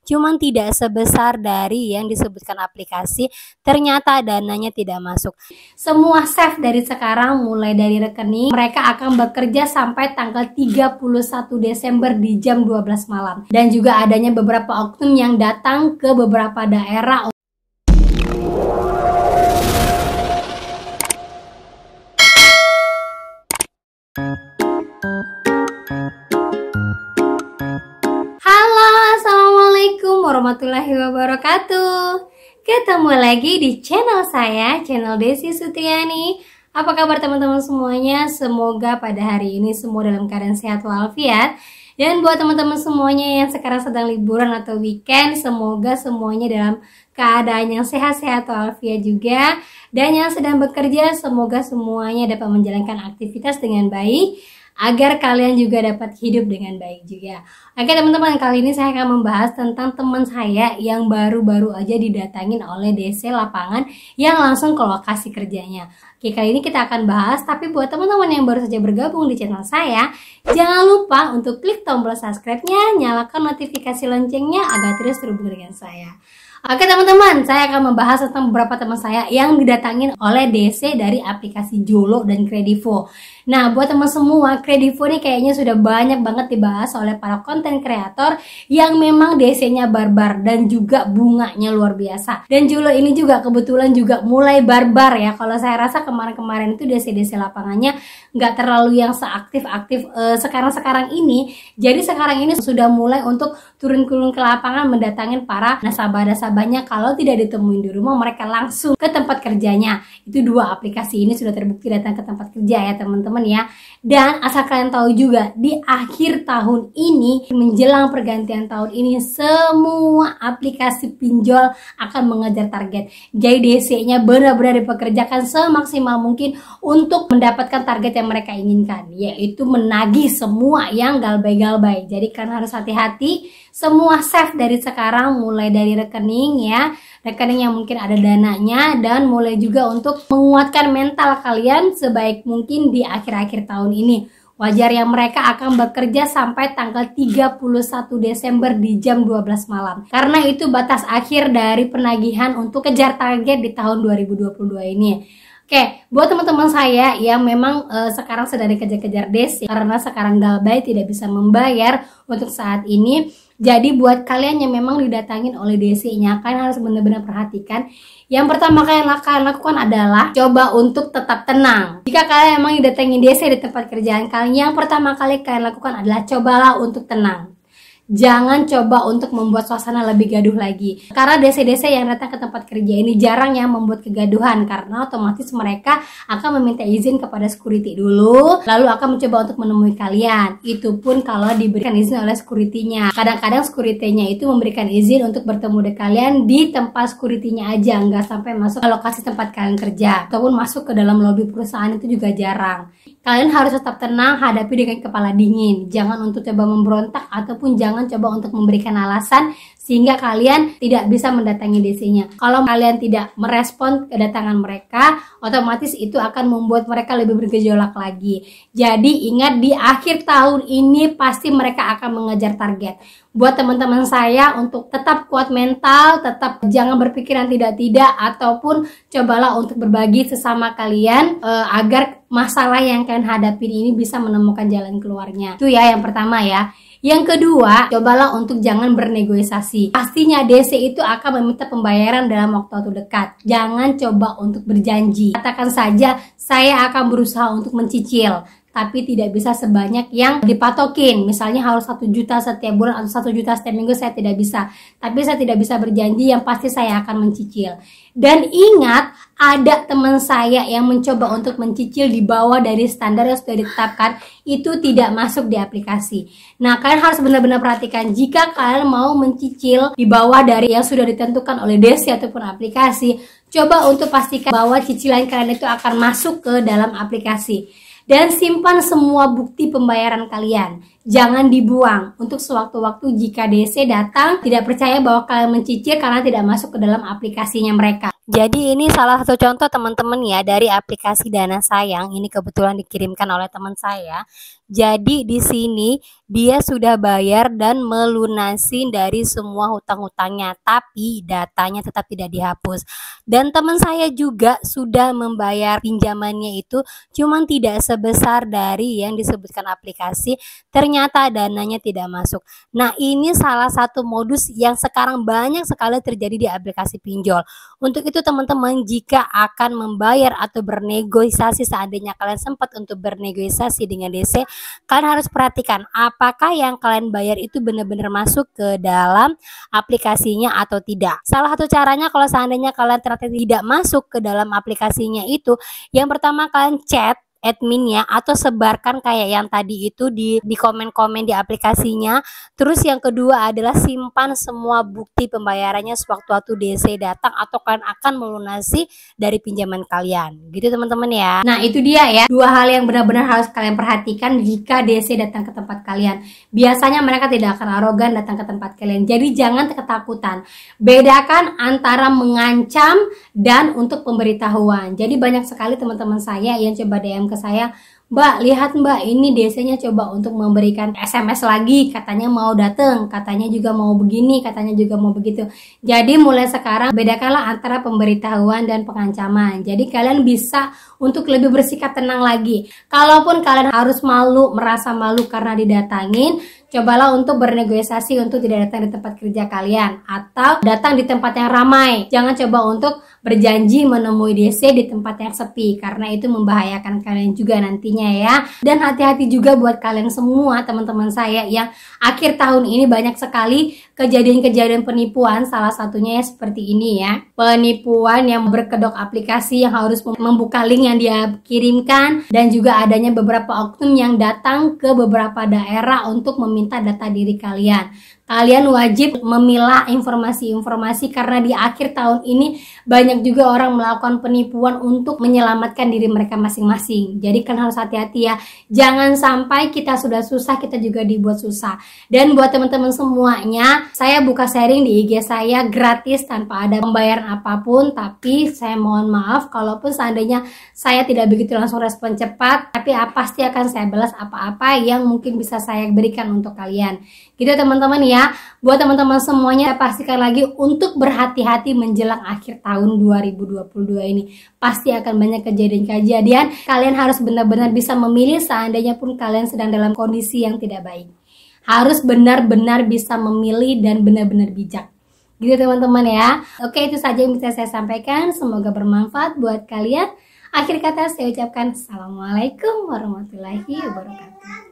cuman tidak sebesar dari yang disebutkan aplikasi, ternyata dananya tidak masuk. Semua save dari sekarang mulai dari rekening, mereka akan bekerja sampai tanggal 31 Desember di jam 12 malam. Dan juga adanya beberapa oknum yang datang ke beberapa daerah. Halo, assalamualaikum warahmatullahi wabarakatuh. Ketemu lagi di channel saya, channel Desi Sutriani. Apa kabar teman-teman semuanya? Semoga pada hari ini semua dalam keadaan sehat walafiat. Dan buat teman-teman semuanya yang sekarang sedang liburan atau weekend, semoga semuanya dalam keadaan yang sehat-sehat walafiat juga. Dan yang sedang bekerja, semoga semuanya dapat menjalankan aktivitas dengan baik, agar kalian juga dapat hidup dengan baik juga. Oke teman-teman, kali ini saya akan membahas tentang teman saya yang baru-baru aja didatangin oleh DC lapangan yang langsung ke lokasi kerjanya. Oke, kali ini kita akan bahas, tapi buat teman-teman yang baru saja bergabung di channel saya, jangan lupa untuk klik tombol subscribe-nya, nyalakan notifikasi loncengnya agar terus terhubung dengan saya. Oke teman-teman, saya akan membahas tentang beberapa teman saya yang didatangin oleh DC dari aplikasi Jolo dan Kredivo. Nah, buat teman semua, Kredivo ini kayaknya sudah banyak banget dibahas oleh para konten kreator yang memang DC-nya barbar dan juga bunganya luar biasa. Dan Jolo ini juga kebetulan juga mulai barbar ya. Kalau saya rasa kemarin-kemarin itu DC-DC lapangannya nggak terlalu yang seaktif-aktif sekarang-sekarang ini. Jadi sekarang ini sudah mulai untuk turun-turun ke lapangan mendatangin para nasabah-nasabahnya. Kalau tidak ditemuin di rumah, mereka langsung ke tempat kerjanya. Itu dua aplikasi ini sudah terbukti datang ke tempat kerja ya teman-teman ya. Dan asal kalian tahu juga, di akhir tahun ini menjelang pergantian tahun ini, semua aplikasi pinjol akan mengejar target. Jadi DC-nya benar-benar dipekerjakan semaksimal mungkin untuk mendapatkan target yang mereka inginkan, yaitu menagih semua yang galbay-galbay. Jadi kalian harus hati-hati, semua save dari sekarang mulai dari rekening ya, rekening yang mungkin ada dananya, dan mulai juga untuk menguatkan mental kalian sebaik mungkin di akhir-akhir tahun ini. Wajar yang mereka akan bekerja sampai tanggal 31 Desember di jam 12 malam. Karena itu batas akhir dari penagihan untuk kejar target di tahun 2022 ini. Oke, buat teman-teman saya yang memang sekarang sedang dikejar-kejar DC karena sekarang galbay tidak bisa membayar untuk saat ini. Jadi buat kalian yang memang didatangin oleh DC-nya, kalian harus benar-benar perhatikan. Yang pertama kalian lakukan adalah coba untuk tetap tenang. Jika kalian memang didatangin DC di tempat kerjaan kalian, yang pertama kali kalian lakukan adalah cobalah untuk tenang. Jangan coba untuk membuat suasana lebih gaduh lagi. Karena DC-DC yang datang ke tempat kerja ini jarang yang membuat kegaduhan, karena otomatis mereka akan meminta izin kepada security dulu, lalu akan mencoba untuk menemui kalian. Itu pun kalau diberikan izin oleh security-nya. Kadang-kadang security-nya itu memberikan izin untuk bertemu dengan kalian di tempat security-nya aja, nggak sampai masuk ke lokasi tempat kalian kerja ataupun masuk ke dalam lobi perusahaan, itu juga jarang. Kalian harus tetap tenang, hadapi dengan kepala dingin. Jangan untuk coba memberontak ataupun jangan coba untuk memberikan alasan sehingga kalian tidak bisa mendatangi DC-nya. Kalau kalian tidak merespon kedatangan mereka, otomatis itu akan membuat mereka lebih bergejolak lagi. Jadi ingat, di akhir tahun ini pasti mereka akan mengejar target. Buat teman-teman saya untuk tetap kuat mental, tetap jangan berpikiran tidak-tidak, ataupun cobalah untuk berbagi sesama kalian agar masalah yang kalian hadapin ini bisa menemukan jalan keluarnya. Itu ya yang pertama ya. Yang kedua, cobalah untuk jangan bernegosiasi. Pastinya DC itu akan meminta pembayaran dalam waktu dekat. Jangan coba untuk berjanji. Katakan saja, saya akan berusaha untuk mencicil, tapi tidak bisa sebanyak yang dipatokin. Misalnya harus 1 juta setiap bulan atau 1 juta setiap minggu, saya tidak bisa. Tapi saya tidak bisa berjanji, yang pasti saya akan mencicil. Dan ingat, ada teman saya yang mencoba untuk mencicil di bawah dari standar yang sudah ditetapkan, itu tidak masuk di aplikasi. Nah, kalian harus benar-benar perhatikan, jika kalian mau mencicil di bawah dari yang sudah ditentukan oleh DC ataupun aplikasi, coba untuk pastikan bahwa cicilan kalian itu akan masuk ke dalam aplikasi. Dan simpan semua bukti pembayaran kalian. Jangan dibuang untuk sewaktu-waktu jika DC datang tidak percaya bahwa kalian mencicil karena tidak masuk ke dalam aplikasinya mereka. Jadi ini salah satu contoh teman-teman ya dari aplikasi Dana Sayang. Ini kebetulan dikirimkan oleh teman saya. Jadi di sini dia sudah bayar dan melunasi dari semua hutang-hutangnya, tapi datanya tetap tidak dihapus. Dan teman saya juga sudah membayar pinjamannya itu, cuman tidak sebesar dari yang disebutkan aplikasi, ternyata dananya tidak masuk. Nah, ini salah satu modus yang sekarang banyak sekali terjadi di aplikasi pinjol. Untuk itu teman-teman, jika akan membayar atau bernegosiasi, seandainya kalian sempat untuk bernegosiasi dengan DC, kalian harus perhatikan apakah yang kalian bayar itu benar-benar masuk ke dalam aplikasinya atau tidak. Salah satu caranya kalau seandainya kalian ternyata tidak masuk ke dalam aplikasinya itu, yang pertama kalian chat adminnya atau sebarkan kayak yang tadi itu di komen-komen di aplikasinya. Terus yang kedua adalah simpan semua bukti pembayarannya sewaktu-waktu DC datang atau kalian akan melunasi dari pinjaman kalian. Gitu teman-teman ya. Nah, itu dia ya, dua hal yang benar-benar harus kalian perhatikan jika DC datang ke tempat kalian. Biasanya mereka tidak akan arogan datang ke tempat kalian. Jadi jangan ketakutan. Bedakan antara mengancam dan untuk pemberitahuan. Jadi banyak sekali teman-teman saya yang coba DM ke saya, Mbak, lihat Mbak, ini DC-nya coba untuk memberikan SMS lagi, katanya mau datang, katanya juga mau begini, katanya juga mau begitu. Jadi mulai sekarang bedakanlah antara pemberitahuan dan pengancaman. Jadi kalian bisa untuk lebih bersikap tenang lagi. Kalaupun kalian harus malu, merasa malu karena didatangin, cobalah untuk bernegosiasi untuk tidak datang di tempat kerja kalian atau datang di tempat yang ramai. Jangan coba untuk berjanji menemui DC di tempat yang sepi, karena itu membahayakan kalian juga nantinya ya. Dan hati-hati juga buat kalian semua teman-teman saya yang akhir tahun ini banyak sekali kejadian-kejadian penipuan. Salah satunya ya seperti ini ya, penipuan yang berkedok aplikasi yang harus membuka link yang dia kirimkan, dan juga adanya beberapa oknum yang datang ke beberapa daerah untuk meminta data diri kalian. Kalian wajib memilah informasi-informasi karena di akhir tahun ini banyak juga orang melakukan penipuan untuk menyelamatkan diri mereka masing-masing. Jadi kan harus hati-hati ya. Jangan sampai kita sudah susah, kita juga dibuat susah. Dan buat teman-teman semuanya, saya buka sharing di IG saya gratis tanpa ada pembayaran apapun. Tapi saya mohon maaf kalaupun seandainya saya tidak begitu langsung respon cepat. Tapi pasti akan saya balas apa-apa yang mungkin bisa saya berikan untuk kalian. Gitu teman-teman ya. Buat teman-teman semuanya, saya pastikan lagi untuk berhati-hati menjelang akhir tahun 2022 ini. Pasti akan banyak kejadian-kejadian. Kalian harus benar-benar bisa memilih seandainya pun kalian sedang dalam kondisi yang tidak baik. Harus benar-benar bisa memilih dan benar-benar bijak. Gitu teman-teman ya. Oke, itu saja yang bisa saya sampaikan. Semoga bermanfaat buat kalian. Akhir kata saya ucapkan Assalamualaikum warahmatullahi wabarakatuh.